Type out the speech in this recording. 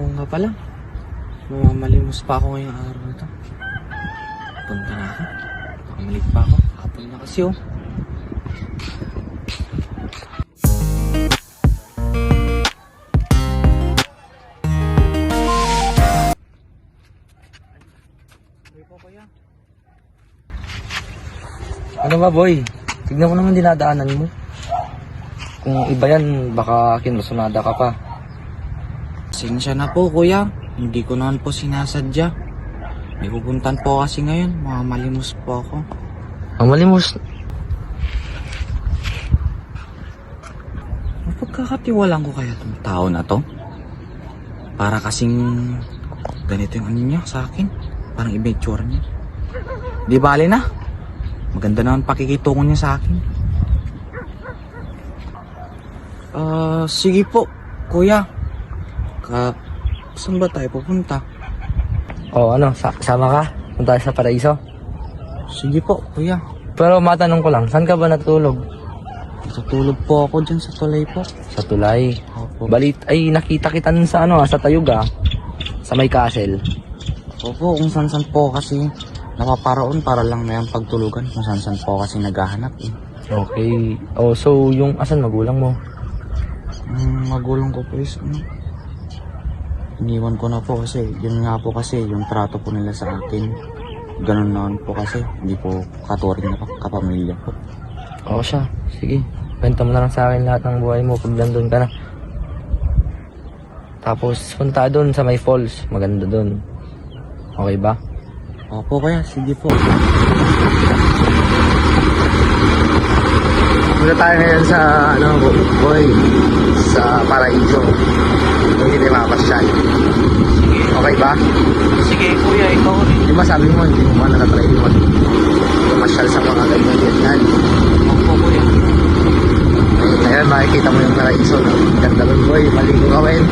Oo nga pala. Mamamalimos pa ako ngayong araw na to. Punta na ako. Makamalig pa ako. Kapal na kasi oh. Ano ba boy? Tignan mo naman dinadaanan mo. Kung iba yan, baka kinusunada ka pa. Pasensya na po kuya. Hindi ko naman po sinasadya. May pupuntan po kasi ngayon. Mamamalimos po ako. Ang malimos. Mapagkakatiwalaan ko kaya itong tao na to? Para kasing ganito yung ano niya sa akin. Parang iba yung tsura niya. Di bale na. Maganda naman pakikitungo niya sa akin. Sige po, kuya. Saan ba tayo pupunta? Sama ka? Punta sa Paraiso? Sige po, kuya. Pero matanong ko lang, saan ka ba natulog? Natutulog po ako dyan sa tulay po. Sa tulay. Opo. Nakita kita nun sa sa Tayuga. Sa may castle. Opo, kung saan-saan po kasi napaparoon para lang may ang pagtulugan. Kung saan-saan po kasi naghahanap eh. Okay. So yung asan magulang mo? Magulang ko po is iniwan ko na po kasi yun nga po kasi yung trato po nila sa akin. Ganun naman po kasi hindi po katuring na kapamilya po. Oo siya. Sige. Kwenta mo na lang sa akin lahat ng buhay mo pag nandun ka na. Tapos punta doon sa may falls. Maganda doon. Okay ba? Opo kaya, sige po. Punta tayo ngayon sa boy, sa Paraiso. Kung hindi mapasyal. Okay ba? Sige kuya, ikaw rin. Di ba sabi mo, hindi mo ba nakatry masyal sa mga ganyan? Opo kuya. Ngayon makikita mo yung Paraiso. Ganda rin boy, maligo ka rin.